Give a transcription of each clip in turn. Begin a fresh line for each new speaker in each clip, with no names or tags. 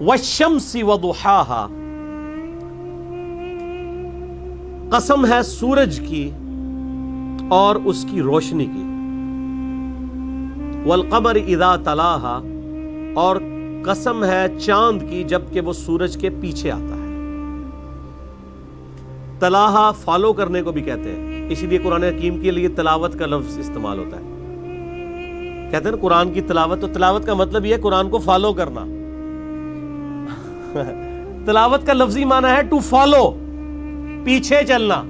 والشمس وضحاها، قسم ہے سورج کی اور اس کی روشنی کی، والقمر اذا تلاہا، اور قسم ہے چاند کی جبکہ وہ سورج کے پیچھے آتا ہے۔ تلاہا فالو کرنے کو بھی کہتے ہیں، اسی لیے قرآن حکیم کے لیے تلاوت کا لفظ استعمال ہوتا ہے۔ کہتے ہیں نا قرآن کی تلاوت، تو تلاوت کا مطلب یہ ہے قرآن کو فالو کرنا۔ تلاوت کا لفظی معنی ہے ٹو فالو، پیچھے چلنا۔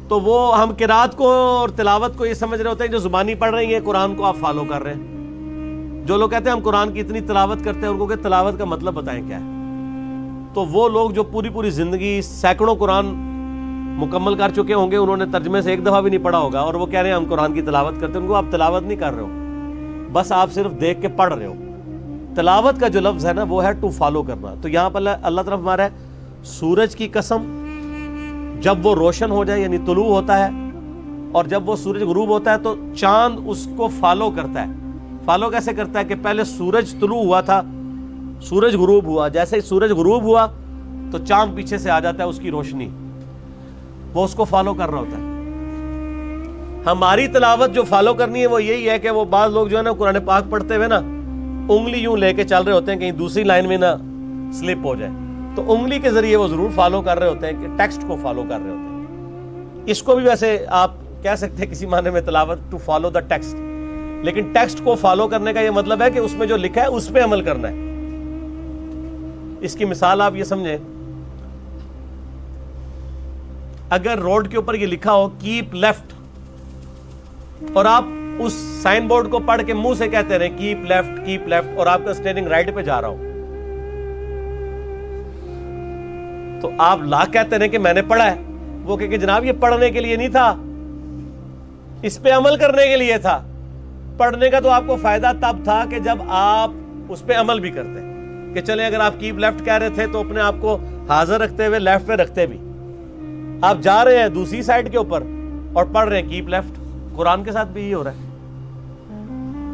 تو وہ ہم قرات کو اور تلاوت کو یہ سمجھ رہے ہوتے ہیں جو زبانی پڑھ رہی ہیں، قرآن کو آپ فالو کر رہے ہیں۔ جو لوگ کہتے ہیں ہم قرآن کی اتنی تلاوت کرتے ہیں، ان کو کہ تلاوت کا مطلب بتائیں کیا ہے۔ تو وہ لوگ جو پوری پوری زندگی سینکڑوں قرآن مکمل کر چکے ہوں گے، انہوں نے ترجمے سے ایک دفعہ بھی نہیں پڑھا ہوگا، اور وہ کہہ رہے ہیں ہم قرآن کی تلاوت کرتے ہیں، ان کو آپ تلاوت نہیں کر رہے ہو، بس آپ صرف دیکھ کے پڑھ رہے ہو۔ تلاوت کا جو لفظ ہے نا وہ ہے ٹو فالو کرنا۔ تو یہاں پر اللہ طرف ہمارا ہے سورج کی قسم، جب وہ روشن ہو جائے یعنی طلوع ہوتا ہے، اور جب وہ سورج غروب ہوتا ہے تو چاند اس کو فالو کرتا ہے۔ فالو کیسے کرتا ہے کہ پہلے سورج طلوع ہوا تھا، سورج غروب ہوا، جیسے ہی سورج غروب ہوا تو چاند پیچھے سے آ جاتا ہے، اس کی روشنی، وہ اس کو فالو کر رہا ہوتا ہے۔ ہماری تلاوت جو فالو کرنی ہے وہ یہی ہے کہ وہ بعض لوگ جو ہے نا قرآن پاک پڑھتے ہوئے نا انگلی یوں لے کے چل رہے ہوتے ہیں کہیں دوسری لائن میں نہ سلپ ہو جائے، تو انگلی کے ذریعے وہ ضرور فالو کر رہے ہوتے ہیں کہ ٹیکسٹ کو فالو کر رہے ہوتے ہیں۔ اس کو بھی ویسے آپ کہہ سکتے ہیں کسی معنی میں تلاوت ٹو فالو دا ٹیکسٹ، لیکن ٹیکسٹ کو فالو کرنے کا یہ مطلب ہے کہ اس میں جو لکھا ہے اس پہ عمل کرنا ہے۔ اس کی مثال آپ یہ سمجھیں، اگر روڈ کے اوپر یہ لکھا ہو کیپ لیفٹ، اور آپ اس سائن بورڈ کو پڑھ کے منہ سے کہتے رہے کیپ لیفٹ، اور آپ کا اسٹیئرنگ رائٹ پہ جا رہا ہو، تو آپ لا کہتے رہے کہ میں نے پڑھا ہے، وہ کہ جناب یہ پڑھنے کے لیے نہیں تھا، اس پہ عمل کرنے کے لیے تھا۔ پڑھنے کا تو آپ کو فائدہ تب تھا کہ جب آپ اس پہ عمل بھی کرتے، کہ چلیں اگر آپ کیپ لیفٹ کہہ رہے تھے تو اپنے آپ کو حاضر رکھتے ہوئے لیفٹ پہ رکھتے بھی۔ آپ جا رہے ہیں دوسری سائڈ کے اوپر اور پڑھ رہے ہیں کیپ لیفٹ۔ قرآن کے ساتھ بھی یہ ہو رہا ہے،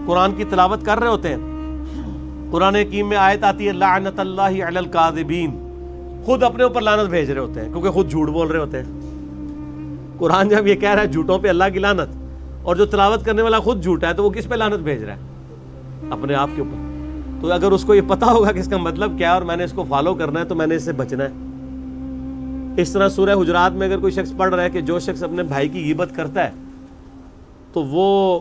قرآن کی تلاوت کر رہے ہوتے ہیں، قرآن حکیم میں آیت آتی ہے لعنت اللہ علی الکاذبین، خود اپنے اوپر لعنت بھیج رہے ہوتے ہیں کیونکہ خود جھوٹ بول رہے ہوتے ہیں۔ قرآن جب یہ کہہ رہا ہے جھوٹوں پہ اللہ کی لعنت، اور جو تلاوت کرنے والا خود جھوٹا ہے، تو وہ کس پہ لعنت بھیج رہا ہے؟ اپنے آپ کے اوپر۔ تو اگر اس کو یہ پتا ہوگا کہ اس کا مطلب کیا ہے اور میں نے اس کو فالو کرنا ہے تو میں نے اس سے بچنا ہے۔ اس طرح سورہ حجرات میں اگر کوئی شخص پڑھ رہا ہے کہ جو شخص اپنے بھائی کی غیبت کرتا ہے تو وہ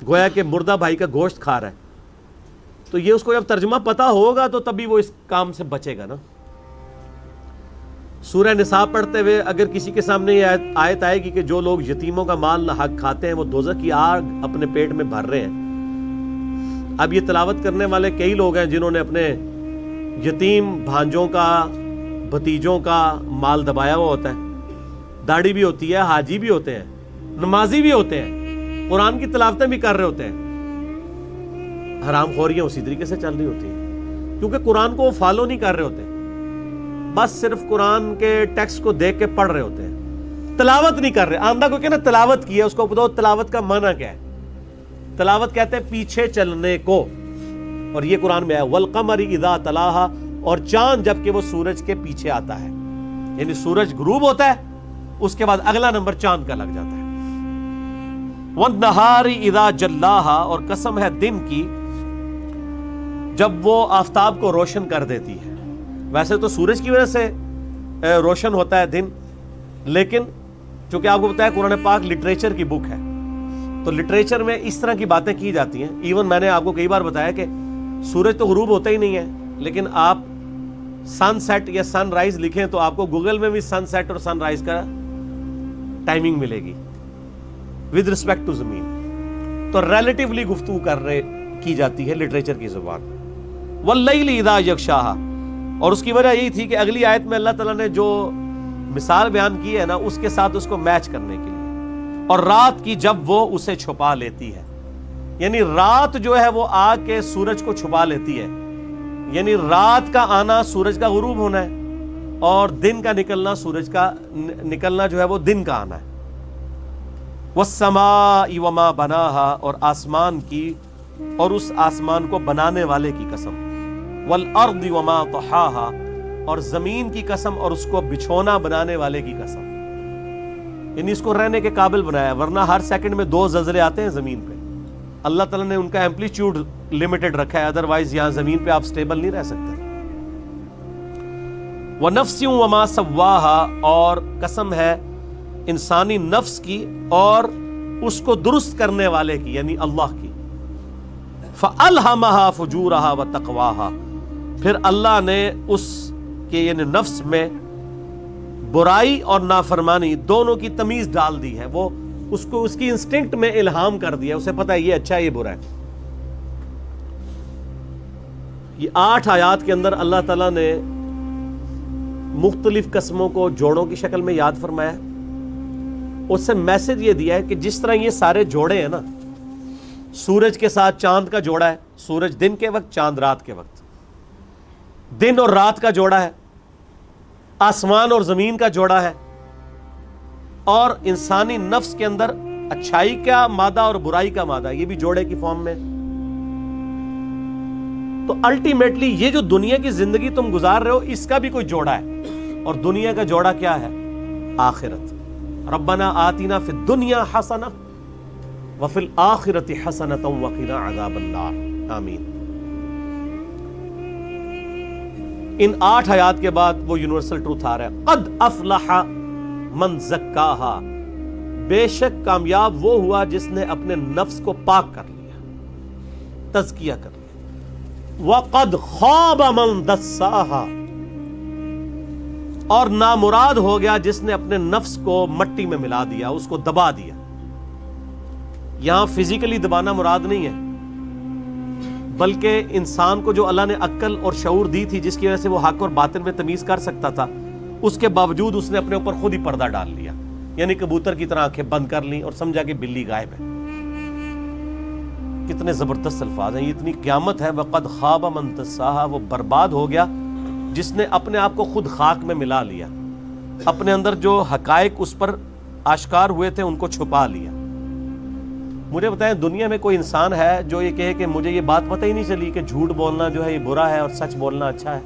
گویا کہ مردہ بھائی کا گوشت کھا رہا ہے، تو یہ اس کو جب ترجمہ پتا ہوگا تو تبھی وہ اس کام سے بچے گا نا۔ سورہ نساء پڑھتے ہوئے اگر کسی کے سامنے یہ آیت آئے گی کہ جو لوگ یتیموں کا مال ناحق کھاتے ہیں وہ دوزخ کی آگ اپنے پیٹ میں بھر رہے ہیں۔ اب یہ تلاوت کرنے والے کئی لوگ ہیں جنہوں نے اپنے یتیم بھانجوں کا، بھتیجوں کا مال دبایا ہوا ہوتا ہے، داڑھی بھی ہوتی ہے، حاجی بھی ہوتے ہیں، نمازی بھی ہوتے ہیں، قرآن کی تلاوتیں بھی کر رہے ہوتے ہیں، حرام خوریاں اسی طریقے سے چل رہی ہوتی ہیں، کیونکہ قرآن کو وہ فالو نہیں کر رہے ہوتے، بس صرف قرآن کے ٹیکسٹ کو دیکھ کے پڑھ رہے ہوتے ہیں، تلاوت نہیں کر رہے۔ آندہ کو کہنا تلاوت کی ہے، اس کو بتاؤ تلاوت کا معنی کیا ہے۔ تلاوت کہتے ہیں پیچھے چلنے کو، اور یہ قرآن میں ہے والقمر اذا تلاہا، اور چاند جب کہ وہ سورج کے پیچھے آتا ہے، یعنی سورج غروب ہوتا ہے اس کے بعد اگلا نمبر چاند کا لگ جاتا ہے۔ والنہار اذا جلاہا، اور قسم ہے دن کی جب وہ آفتاب کو روشن کر دیتی ہے۔ ویسے تو سورج کی وجہ سے روشن ہوتا ہے دن، لیکن چونکہ آپ کو بتایا قرآن پاک لٹریچر کی بک ہے، تو لٹریچر میں اس طرح کی باتیں کی جاتی ہیں۔ ایون میں نے آپ کو کئی بار بتایا کہ سورج تو غروب ہوتا ہی نہیں ہے، لیکن آپ سن سیٹ یا سن رائز لکھیں تو آپ کو گوگل میں بھی سن سیٹ اور سن رائز کا ٹائمنگ ملے گی ود رسپیکٹ ٹو زمین۔ تو ریلیٹیولی گفتگو کی جاتی ہے لٹریچر کی زبان۔ واللیل اذا یغشاہا، اور اس کی وجہ یہی تھی کہ اگلی آیت میں اللہ تعالیٰ نے جو مثال بیان کی ہے نا اس کے ساتھ اس کو میچ کرنے کے لیے، اور رات کی جب وہ اسے چھپا لیتی ہے، یعنی رات جو ہے وہ آ کے سورج کو چھپا لیتی ہے، یعنی رات کا آنا سورج کا غروب ہونا ہے، اور دن کا نکلنا سورج کا نکلنا جو ہے وہ دن کا آنا ہے۔ والسماء وما بناہا، اور آسمان کی اور اس آسمان کو بنانے والے کی قسم۔ والارض وما طحاها، اور زمین کی قسم اور اس کو بچھونا بنانے والے کی قسم، یعنی اس کو رہنے کے قابل بنایا، ورنہ ہر سیکنڈ میں 2 زلزلے آتے ہیں زمین پہ۔ اللہ تعالیٰ نے ان کا ایمپلیٹیوڈ لمیٹڈ رکھا ہے، ادروائز یہاں زمین پہ آپ سٹیبل نہیں رہ سکتے۔ وَنَفْسٍ وَمَا سَوَّاهَا، اور قسم ہے انسانی نفس کی اور اس کو درست کرنے والے کی، یعنی اللہ کی۔ فَأَلْهَمَهَا فُجُورَهَا وَتَقْوَاهَا، پھر اللہ نے اس کے یعنی نفس میں برائی اور نافرمانی دونوں کی تمیز ڈال دی ہے، وہ اس کو اس کی انسٹنکٹ میں الہام کر دیا، اسے پتہ ہے یہ اچھا ہے یہ برا ہے۔ یہ 8 آیات کے اندر اللہ تعالیٰ نے مختلف قسموں کو جوڑوں کی شکل میں یاد فرمایا، اس سے میسج یہ دیا ہے کہ جس طرح یہ سارے جوڑے ہیں نا، سورج کے ساتھ چاند کا جوڑا ہے، سورج دن کے وقت، چاند رات کے وقت، دن اور رات کا جوڑا ہے، آسمان اور زمین کا جوڑا ہے، اور انسانی نفس کے اندر اچھائی کا مادہ اور برائی کا مادہ، یہ بھی جوڑے کی فارم میں۔ تو الٹیمیٹلی یہ جو دنیا کی زندگی تم گزار رہے ہو، اس کا بھی کوئی جوڑا ہے، اور دنیا کا جوڑا کیا ہے؟ آخرت۔ ربنا آتنا فی الدنیا حسنہ وفی الآخرۃ حسنۃ وقنا عذاب النار، آمین۔ ان 8 آیات کے بعد وہ یونیورسل ٹروتھ آ رہا ہے، قد افلح من زکاہا، بے شک کامیاب وہ ہوا جس نے اپنے نفس کو پاک کر لیا، تزکیہ کر لیا۔ وقد خاب من دساہا، اور نامراد ہو گیا جس نے اپنے نفس کو مٹی میں ملا دیا، اس کو دبا دیا۔ یہاں فزیکلی دبانا مراد نہیں ہے، بلکہ انسان کو جو اللہ نے عقل اور شعور دی تھی، جس کی وجہ سے وہ حق اور باطل میں تمیز کر سکتا تھا، اس کے باوجود اس نے اپنے اوپر خود ہی پردہ ڈال لیا، یعنی کبوتر کی طرح آنکھیں بند کر لیں اور سمجھا کہ بلی غائب ہے۔ کتنے زبردست الفاظ ہیں، یہ اتنی قیامت ہے۔ وقد خاب من دساہا، وہ برباد ہو گیا جس نے اپنے آپ کو خود خاک میں ملا لیا، اپنے اندر جو حقائق اس پر آشکار ہوئے تھے ان کو چھپا لیا۔ مجھے بتائیں، دنیا میں کوئی انسان ہے جو یہ کہے کہ مجھے یہ بات پتہ ہی نہیں چلی کہ جھوٹ بولنا جو ہے یہ برا ہے اور سچ بولنا اچھا ہے؟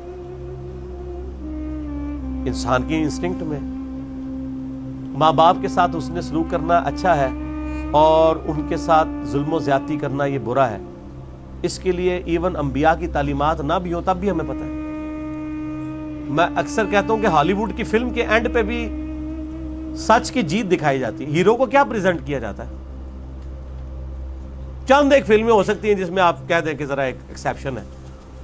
انسان کی انسٹنکٹ میں ماں باپ کے ساتھ اس نے سلوک کرنا اچھا ہے اور ان کے ساتھ ظلم و زیادتی کرنا یہ برا ہے۔ اس کے لیے ایون انبیاء کی تعلیمات نہ بھی ہوں تب بھی ہمیں پتہ ہے۔ میں اکثر کہتا ہوں کہ ہالی ووڈ کی فلم کے اینڈ پہ بھی سچ کی جیت دکھائی جاتی ہے، ہیرو کو کیا پریزنٹ کیا جاتا ہے؟ چند ایک فلمیں ہو سکتی ہیں جس میں آپ کہہ دیں کہ ذرا ایک ایکسیپشن ہے،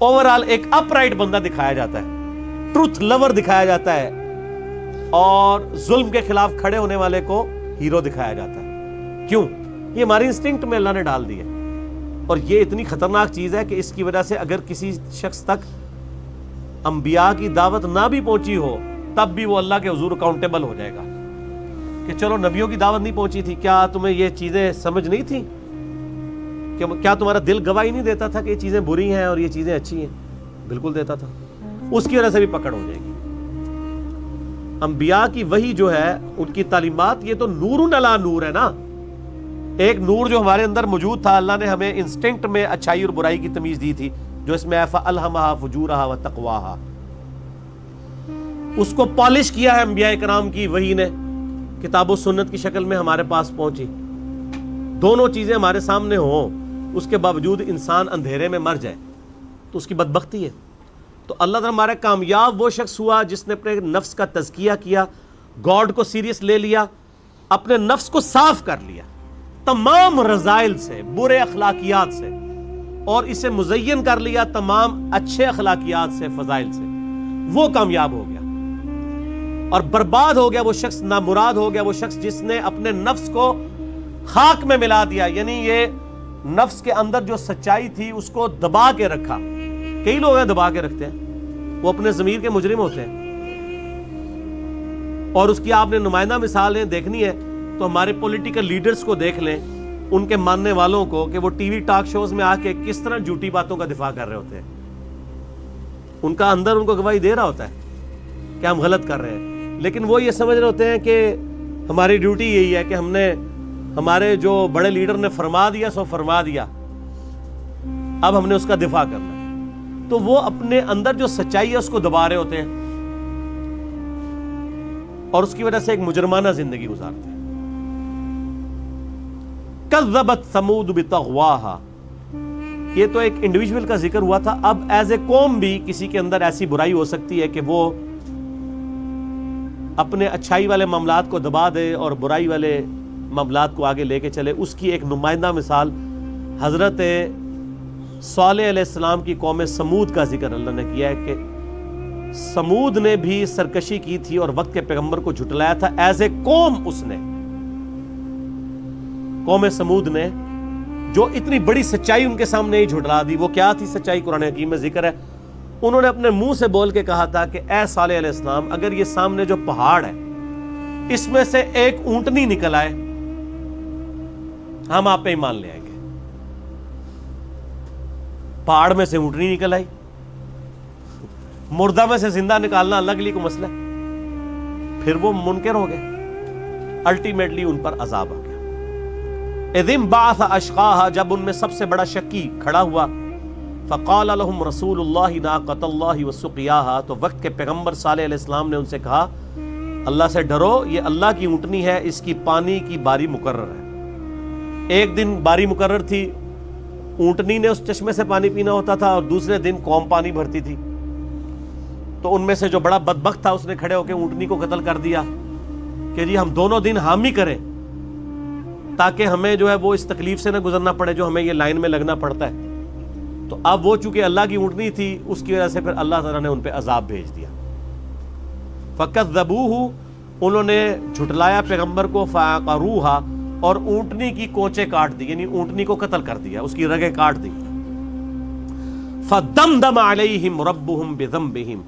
اوورال ایک اپ رائٹ بندہ دکھایا جاتا ہے، ٹروتھ لور دکھایا جاتا ہے، اور ظلم کے خلاف کھڑے ہونے والے کو ہیرو دکھایا جاتا ہے۔ کیوں؟ یہ ہماری انسٹنکٹ میں اللہ نے ڈال دی ہے، اور یہ اتنی خطرناک چیز ہے کہ اس کی وجہ سے اگر کسی شخص تک انبیاء کی دعوت نہ بھی پہنچی ہو تب بھی وہ اللہ کے حضور اکاؤنٹیبل ہو جائے گا کہ چلو نبیوں کی دعوت نہیں پہنچی تھی، کیا تمہیں یہ چیزیں سمجھ نہیں تھی؟ کیا تمہارا دل گواہی نہیں دیتا تھا کہ یہ چیزیں بری ہیں اور یہ چیزیں اچھی ہیں؟ بالکل دیتا تھا، اس کی وجہ سے بھی پکڑ ہو جائے گی۔ انبیاء کی وحی جو ہے، ان کی تعلیمات، یہ تو نور علی نور ہے نا، ایک نور جو ہمارے اندر موجود تھا، اللہ نے ہمیں انسٹنکٹ میں اچھائی اور برائی کی تمیز دی تھی، جو اس میں فَأَلْهَمَهَا فُجُورَهَا وَتَقْوَاهَا، اس کو پالش کیا ہے انبیاء کرام کی وحی نے، کتاب و سنت کی شکل میں ہمارے پاس پہنچی۔ دونوں چیزیں ہمارے سامنے ہوں، اس کے باوجود انسان اندھیرے میں مر جائے تو اس کی بدبختی ہے۔ تو اللہ تعالیٰ ہمارا کامیاب وہ شخص ہوا جس نے اپنے نفس کا تزکیہ کیا، گاڈ کو سیریس لے لیا، اپنے نفس کو صاف کر لیا تمام رذائل سے، برے اخلاقیات سے، اور اسے مزین کر لیا تمام اچھے اخلاقیات سے، فضائل سے، وہ کامیاب ہو گیا۔ اور برباد ہو گیا وہ شخص، نامراد ہو گیا وہ شخص جس نے اپنے نفس کو خاک میں ملا دیا، یعنی یہ نفس کے اندر جو سچائی تھی اس کو دبا کے رکھا۔ کئی لوگ ہیں دبا کے رکھتے ہیں، وہ اپنے ضمیر کے مجرم ہوتے ہیں، اور اس کی آپ نے نمائندہ مثالیں دیکھنی ہے تو ہمارے پولیٹیکل لیڈرز کو دیکھ لیں، ان کے ماننے والوں کو، کہ وہ ٹی وی ٹاک شوز میں آ کے کس طرح جھوٹی باتوں کا دفاع کر رہے ہوتے ہیں۔ ان کا اندر ان کو گواہی دے رہا ہوتا ہے کہ ہم غلط کر رہے ہیں، لیکن وہ یہ سمجھ رہے ہوتے ہیں کہ ہماری ڈیوٹی یہی ہے کہ ہم نے، ہمارے جو بڑے لیڈر نے فرما دیا سو فرما دیا، اب ہم نے اس کا دفاع کرنا ہے۔ تو وہ اپنے اندر جو سچائی ہے اس کو دبا رہے ہوتے ہیں اور اس کی وجہ سے ایک مجرمانہ زندگی گزارتے ہیں. کذبت ثمود بطغواہا، یہ تو ایک انڈیویجول کا ذکر ہوا تھا. اب ایز اے قوم بھی کسی کے اندر ایسی برائی ہو سکتی ہے کہ وہ اپنے اچھائی والے معاملات کو دبا دے اور برائی والے معاملات کو آگے لے کے چلے. اس کی ایک نمائندہ مثال حضرت صالح علیہ السلام کی قوم سمود کا ذکر اللہ نے کیا ہے کہ سمود نے بھی سرکشی کی تھی اور وقت کے پیغمبر کو جھٹلایا تھا. ایز اے قوم اس نے، قوم سمود نے جو اتنی بڑی سچائی ان کے سامنے ہی جھٹلا دی. وہ کیا تھی سچائی؟ قرآن حکیم میں ذکر ہے. انہوں نے اپنے منہ سے بول کے کہا تھا کہ اے صالح علیہ السلام، اگر یہ سامنے جو پہاڑ ہے اس میں سے ایک اونٹنی نکل آئے ہم آپ پہ ایمان لے آئیں گے. پہاڑ میں سے اونٹنی نکل آئی، مردہ میں سے زندہ نکالنا الگ لیگ مسئلہ. پھر وہ منکر ہو گئے، الٹیمیٹلی ان پر عذاب آ گیا. اذ انبعث اشقاها، جب ان میں سب سے بڑا شکی کھڑا ہوا. فقال لهم رسول اللہ ناقۃ اللہ وسقیاها، تو وقت کے پیغمبر صالح علیہ السلام نے ان سے کہا اللہ سے ڈرو، یہ اللہ کی اونٹنی ہے، اس کی پانی کی باری مقرر ہے. ایک دن باری مقرر تھی، اونٹنی نے اس چشمے سے پانی پینا ہوتا تھا اور دوسرے دن قوم پانی بھرتی تھی. تو ان میں سے جو بڑا بدبخت تھا اس نے کھڑے ہو کے اونٹنی کو قتل کر دیا کہ جی ہم دونوں دن حامی کریں تاکہ ہمیں جو ہے وہ اس تکلیف سے نہ گزرنا پڑے جو ہمیں یہ لائن میں لگنا پڑتا ہے. تو اب وہ چونکہ اللہ کی اونٹنی تھی اس کی وجہ سے پھر اللہ تعالیٰ نے ان پہ عذاب بھیج دیا. فَكَذَّبُوهُ، انہوں نے جھٹلایا پیغمبر کو. فَعَقَرُوهَا، اور اونٹنی کی کونچے کاٹ دی، یعنی اونٹنی کو قتل کر دیا، اس کی رگیں کاٹ دی. فَدَمْدَمَ عَلَيْهِمْ رَبُّهُمْ بِذَنبِهِمْ،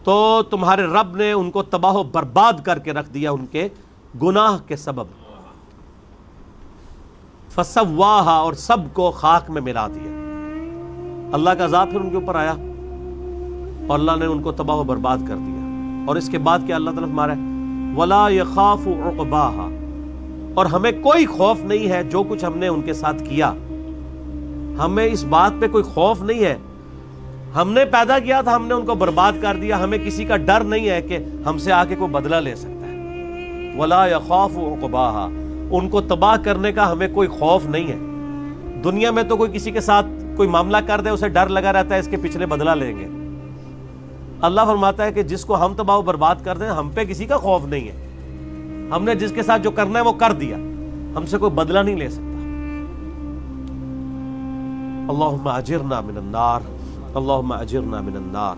تو تمہارے رب نے ان کو تباہ و برباد کر کے رکھ دیا ان کے گناہ کے سبب. فَسَوَّاهَا، اور سب کو خاک میں ملا دیا. اللہ کا عذاب پھر ان کے اوپر آیا اور اللہ نے ان کو تباہ و برباد کر دیا. اور اس کے بعد کیا اللہ تعالیٰ فرما رہا ہے وَلَا يَخَافُ عُقْبَاهَا، اور ہمیں کوئی خوف نہیں ہے جو کچھ ہم نے ان کے ساتھ کیا. ہمیں اس بات پہ کوئی خوف نہیں ہے، ہم نے پیدا کیا تھا، ہم نے ان کو برباد کر دیا، ہمیں کسی کا ڈر نہیں ہے کہ ہم سے آ کے کوئی بدلہ لے سکتا ہے. وَلَا يَخَافُ عُقْبَاهَا، ان کو تباہ کرنے کا ہمیں کوئی خوف نہیں ہے. دنیا میں تو کوئی کسی کے ساتھ کوئی معاملہ کر دے اسے ڈر لگا رہتا ہے اس کے پچھلے بدلہ لیں گے. اللہ فرماتا ہے کہ جس کو ہم تباہ و برباد کر دیں ہم پہ کسی کا خوف نہیں ہے. ہم نے جس کے ساتھ جو کرنا ہے وہ کر دیا، ہم سے کوئی بدلہ نہیں لے سکتا. اللہم اجرنا من النار، اللہم اجرنا من النار.